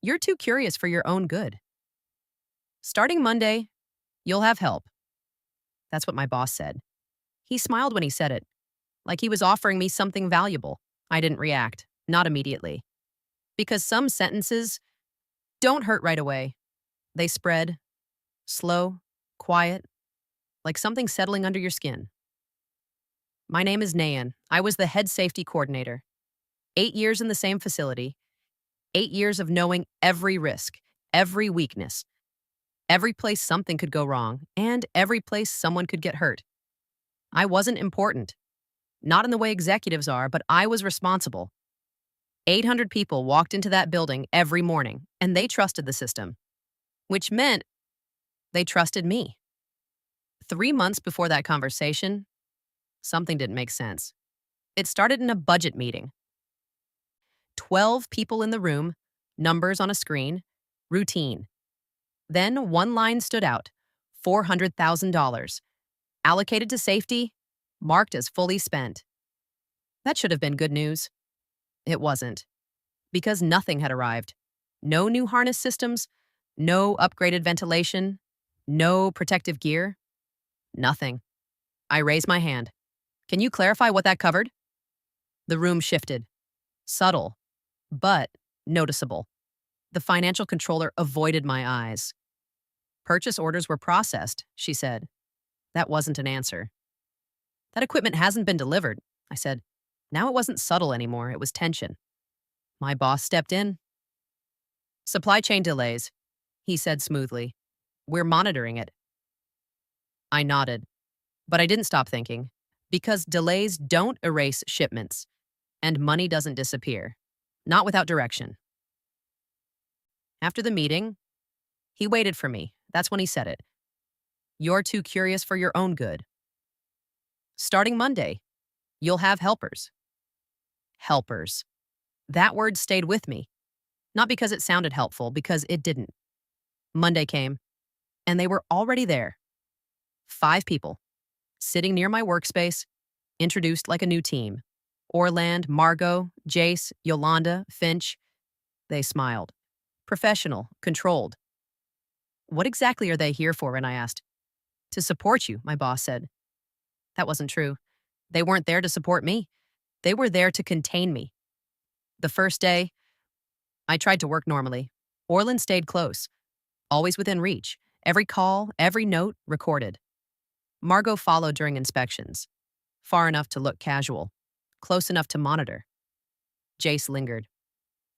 You're too curious for your own good. Starting Monday, you'll have help. That's what my boss said. He smiled when he said it, like he was offering me something valuable. I didn't react, not immediately. Because some sentences don't hurt right away. They spread, slow, quiet, like something settling under your skin. My name is Nayan. I was the head safety coordinator. 8 years in the same facility. 8 years of knowing every risk, every weakness, every place something could go wrong, and every place someone could get hurt. I wasn't important. Not in the way executives are, but I was responsible. 800 people walked into that building every morning, and they trusted the system, which meant they trusted me. 3 months before that conversation, something didn't make sense. It started in a budget meeting. 12 people in the room, numbers on a screen, routine. Then one line stood out, $400,000. Allocated to safety, marked as fully spent. That should have been good news. It wasn't. Because nothing had arrived. No new harness systems, no upgraded ventilation, no protective gear. Nothing. I raised my hand. Can you clarify what that covered? The room shifted. Subtle, but noticeable. The financial controller avoided my eyes. Purchase orders were processed, she said. That wasn't an answer. That equipment hasn't been delivered, I said. Now it wasn't subtle anymore, it was tension. My boss stepped in. Supply chain delays, he said smoothly. We're monitoring it. I nodded, but I didn't stop thinking, because delays don't erase shipments, and money doesn't disappear, not without direction. After the meeting, he waited for me. That's when he said it. You're too curious for your own good. Starting Monday, you'll have helpers. Helpers. That word stayed with me. Not because it sounded helpful, because it didn't. Monday came, and they were already there. 5 people, sitting near my workspace, introduced like a new team. Orland, Margot, Jace, Yolanda, Finch. They smiled. Professional, controlled. What exactly are they here for? And I asked. To support you, my boss said. That wasn't true. They weren't there to support me. They were there to contain me. The first day, I tried to work normally. Orland stayed close, always within reach. Every call, every note, recorded. Margot followed during inspections, far enough to look casual, close enough to monitor. Jace lingered.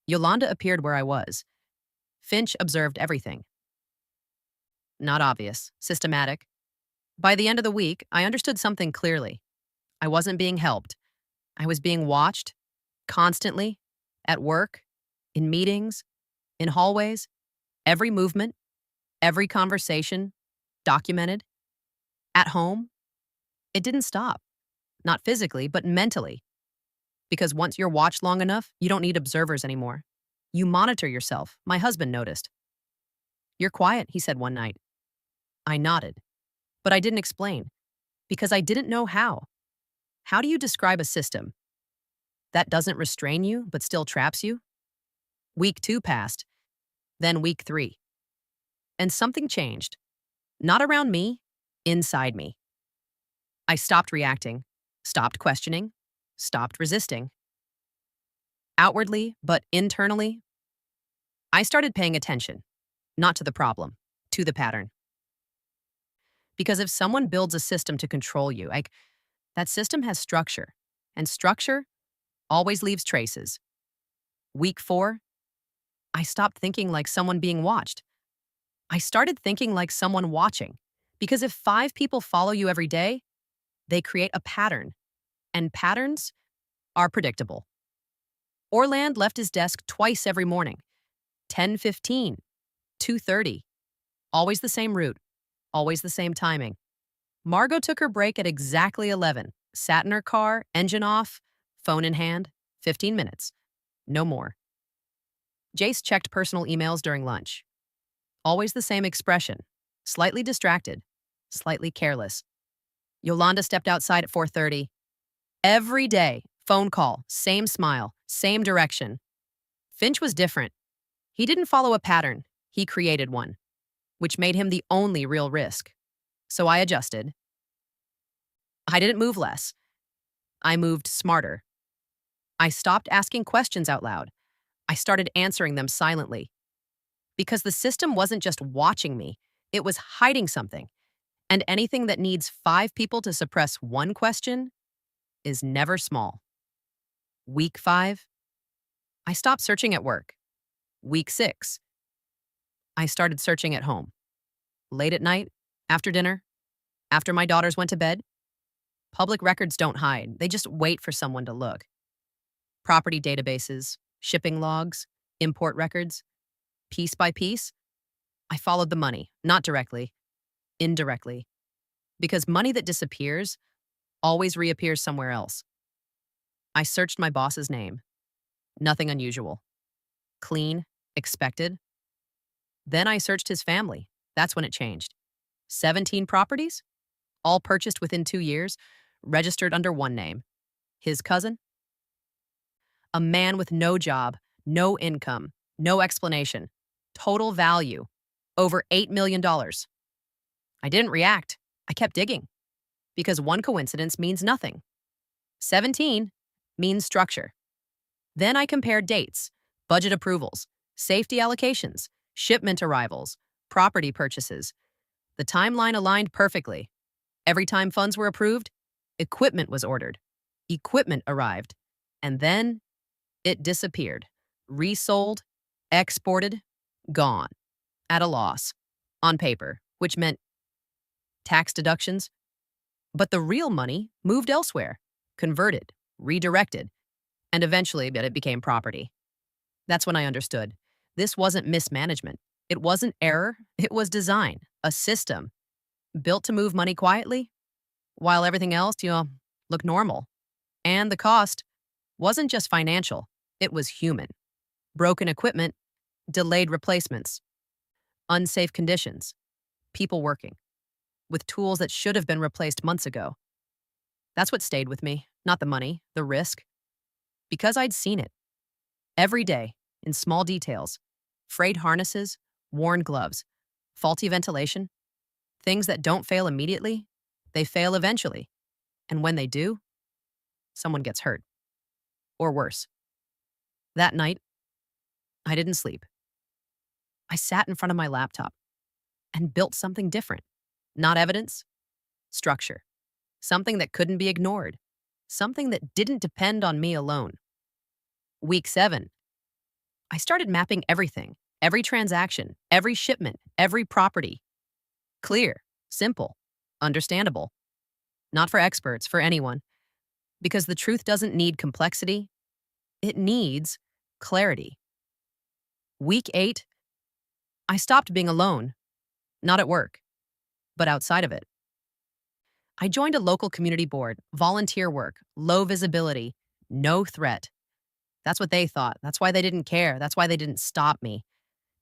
Yolanda appeared where I was. Finch observed everything. Not obvious, systematic. By the end of the week, I understood something clearly. I wasn't being helped. I was being watched, constantly, at work, in meetings, in hallways, every movement, every conversation, documented. At home, it didn't stop. Not physically, but mentally. Because once you're watched long enough, you don't need observers anymore. You monitor yourself, my husband noticed. You're quiet, he said one night. I nodded. But I didn't explain, because I didn't know how. How do you describe a system that doesn't restrain you but still traps you? Week 2 passed, then week 3. And something changed. Not around me, inside me. I stopped reacting, stopped questioning, stopped resisting. Outwardly, but internally, I started paying attention, not to the problem, to the pattern. Because if someone builds a system to control you, that system has structure, and structure always leaves traces. Week 4, I stopped thinking like someone being watched. I started thinking like someone watching, because if 5 people follow you every day, they create a pattern, and patterns are predictable. Orland left his desk twice every morning, 10:15, 2:30, always the same route. Always the same timing. Margot took her break at exactly 11, sat in her car, engine off, phone in hand, 15 minutes. No more. Jace checked personal emails during lunch. Always the same expression, slightly distracted, slightly careless. Yolanda stepped outside at 4:30. Every day, phone call, same smile, same direction. Finch was different. He didn't follow a pattern, he created one, which made him the only real risk. So I adjusted. I didn't move less, I moved smarter. I stopped asking questions out loud. I started answering them silently. Because the system wasn't just watching me, it was hiding something. And anything that needs 5 people to suppress one question is never small. Week 5, I stopped searching at work. Week 6, I started searching at home. Late at night, after dinner, after my daughters went to bed. Public records don't hide, they just wait for someone to look. Property databases, shipping logs, import records. Piece by piece, I followed the money, not directly, indirectly. Because money that disappears always reappears somewhere else. I searched my boss's name. Nothing unusual. Clean, expected. Then I searched his family. That's when it changed. 17 properties, all purchased within 2 years, registered under one name. His cousin? A man with no job, no income, no explanation. Total value, over $8 million. I didn't react. I kept digging. Because one coincidence means nothing. 17 means structure. Then I compared dates, budget approvals, safety allocations, shipment arrivals, property purchases. The timeline aligned perfectly. Every time funds were approved, equipment was ordered. Equipment arrived. And then it disappeared. Resold, exported, gone. At a loss. On paper, which meant tax deductions. But the real money moved elsewhere, converted, redirected, and eventually it became property. That's when I understood. This wasn't mismanagement. It wasn't error. It was design, a system built to move money quietly while everything else, looked normal. And the cost wasn't just financial. It was human. Broken equipment, delayed replacements, unsafe conditions, people working with tools that should have been replaced months ago. That's what stayed with me, not the money, the risk. Because I'd seen it. Every day, in small details. Frayed harnesses, worn gloves, faulty ventilation. Things that don't fail immediately, they fail eventually. And when they do, someone gets hurt. Or worse. That night, I didn't sleep. I sat in front of my laptop and built something different. Not evidence, structure. Something that couldn't be ignored. Something that didn't depend on me alone. Week 7, I started mapping everything, every transaction, every shipment, every property. Clear, simple, understandable. Not for experts, for anyone. Because the truth doesn't need complexity, it needs clarity. Week 8, I stopped being alone, not at work, but outside of it. I joined a local community board, volunteer work, low visibility, no threat. That's what they thought. That's why they didn't care. That's why they didn't stop me.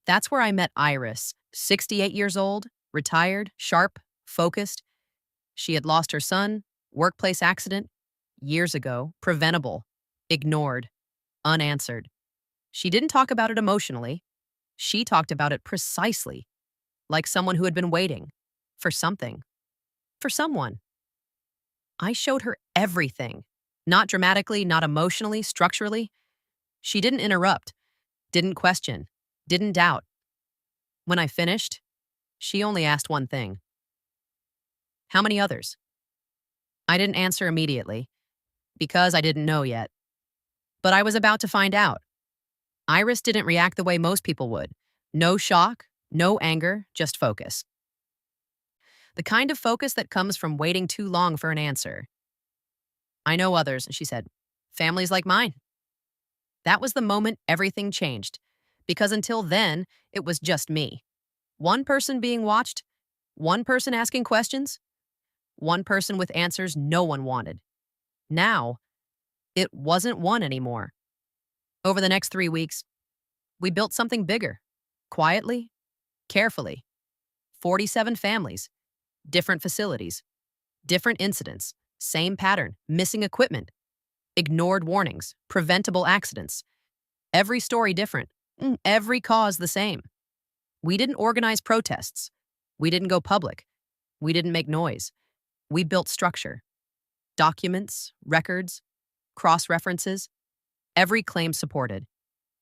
That's where I met Iris, 68 years old, retired, sharp, focused. She had lost her son, workplace accident, years ago, preventable, ignored, unanswered. She didn't talk about it emotionally. She talked about it precisely, like someone who had been waiting for something, for someone. I showed her everything, not dramatically, not emotionally, structurally. She didn't interrupt, didn't question, didn't doubt. When I finished, she only asked one thing. How many others? I didn't answer immediately, because I didn't know yet. But I was about to find out. Iris didn't react the way most people would. No shock, no anger, just focus. The kind of focus that comes from waiting too long for an answer. I know others, she said. Families like mine. That was the moment everything changed, because until then, it was just me. One person being watched, one person asking questions, one person with answers no one wanted. Now, it wasn't one anymore. Over the next 3 weeks, we built something bigger, quietly, carefully. 47 families, different facilities, different incidents, same pattern, missing equipment, ignored warnings, preventable accidents. Every story different, Every cause the same. We didn't organize protests. We didn't go public. We didn't make noise. We built structure. Documents, records, cross-references, every claim supported,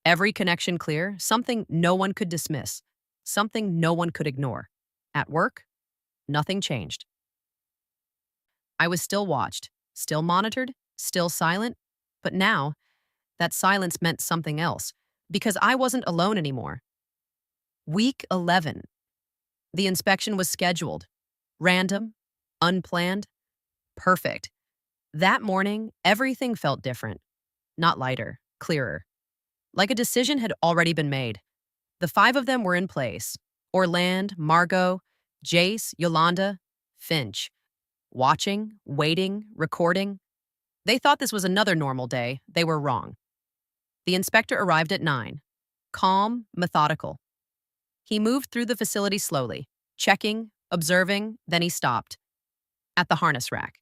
every connection clear, something no one could dismiss, something no one could ignore. At work, nothing changed. I was still watched, still monitored, still silent, but now, that silence meant something else, because I wasn't alone anymore. Week 11. The inspection was scheduled. Random, unplanned, perfect. That morning, everything felt different. Not lighter, clearer. Like a decision had already been made. The 5 of them were in place. Orland, Margot, Jace, Yolanda, Finch. Watching, waiting, recording. They thought this was another normal day. They were wrong. The inspector arrived at 9. Calm, methodical. He moved through the facility slowly, checking, observing, then he stopped. At the harness rack.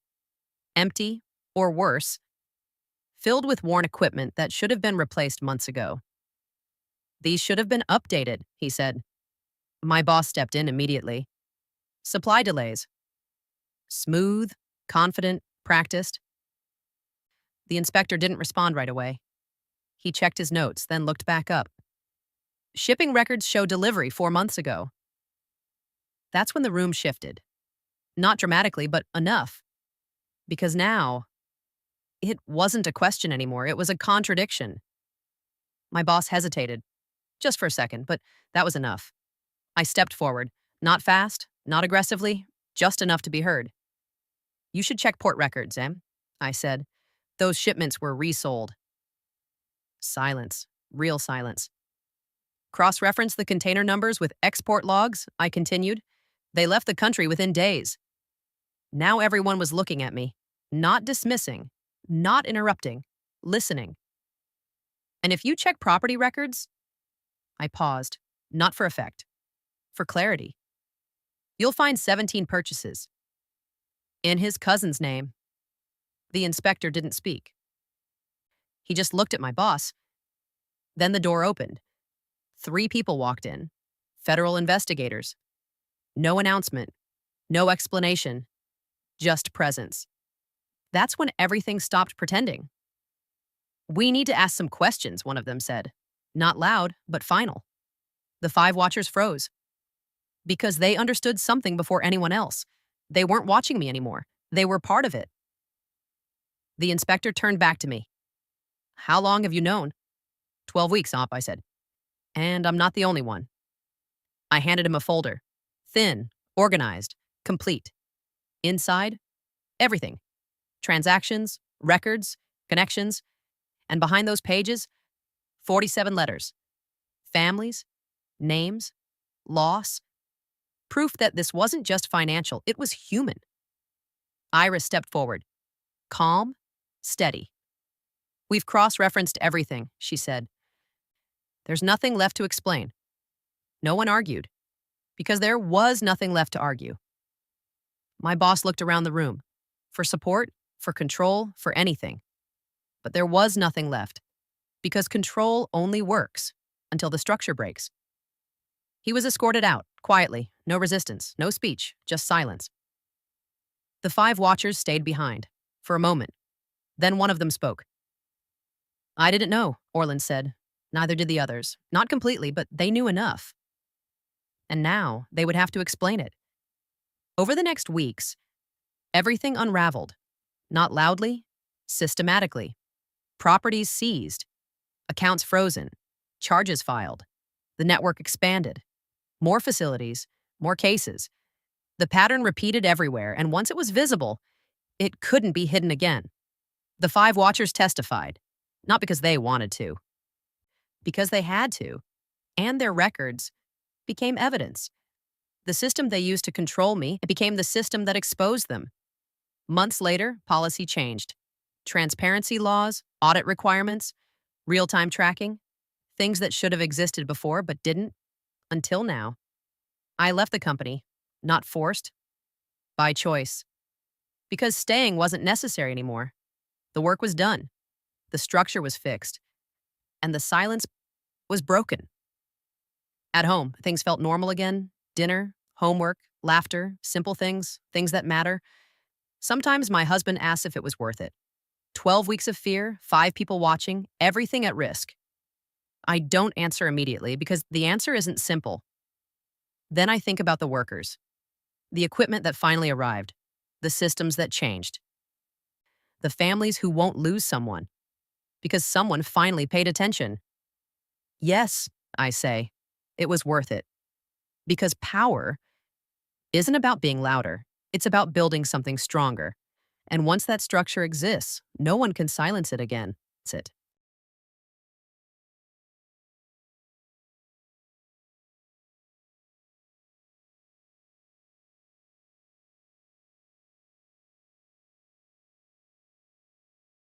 Empty, or worse, filled with worn equipment that should have been replaced months ago. These should have been updated, he said. My boss stepped in immediately. Supply delays. Smooth, confident, practiced. The inspector didn't respond right away. He checked his notes, then looked back up. Shipping records show delivery 4 months ago. That's when the room shifted. Not dramatically, but enough. Because now, it wasn't a question anymore. It was a contradiction. My boss hesitated, just for a second, but that was enough. I stepped forward, not fast, not aggressively, just enough to be heard. You should check port records, Em, I said. Those shipments were resold. Silence, real silence. Cross-reference the container numbers with export logs, I continued. They left the country within days. Now everyone was looking at me, not dismissing, not interrupting, listening. And if you check property records, I paused, not for effect, for clarity. You'll find 17 purchases. In his cousin's name. The inspector didn't speak. He just looked at my boss. Then the door opened. 3 people walked in. Federal investigators. No announcement. No explanation. Just presence. That's when everything stopped pretending. We need to ask some questions, one of them said. Not loud, but final. The 5 watchers froze. Because they understood something before anyone else. They weren't watching me anymore. They were part of it. The inspector turned back to me. How long have you known? 12 weeks, Omp, I said. And I'm not the only one. I handed him a folder. Thin, organized, complete. Inside, everything. Transactions, records, connections. And behind those pages, 47 letters. Families, names, loss. Proof that this wasn't just financial, it was human. Iris stepped forward. Calm, steady. We've cross-referenced everything, she said. There's nothing left to explain. No one argued, because there was nothing left to argue. My boss looked around the room, for support, for control, for anything. But there was nothing left, because control only works until the structure breaks. He was escorted out, quietly, no resistance, no speech, just silence. The 5 watchers stayed behind, for a moment. Then one of them spoke. I didn't know, Orland said. Neither did the others. Not completely, but they knew enough. And now they would have to explain it. Over the next weeks, everything unraveled. Not loudly, systematically. Properties seized. Accounts frozen. Charges filed. The network expanded. More facilities, more cases. The pattern repeated everywhere, and once it was visible, it couldn't be hidden again. The 5 watchers testified, not because they wanted to, because they had to, and their records became evidence. The system they used to control me became the system that exposed them. Months later, policy changed. Transparency laws, audit requirements, real-time tracking, things that should have existed before but didn't, until now. I left the company, not forced, by choice. Because staying wasn't necessary anymore. The work was done. The structure was fixed. And the silence was broken. At home, things felt normal again. Dinner, homework, laughter, simple things, things that matter. Sometimes my husband asks if it was worth it. 12 weeks of fear, 5 people watching, everything at risk. I don't answer immediately because the answer isn't simple. Then I think about the workers, the equipment that finally arrived, the systems that changed, the families who won't lose someone because someone finally paid attention. Yes, I say, it was worth it. Because power isn't about being louder, it's about building something stronger. And once that structure exists, no one can silence it again. That's it.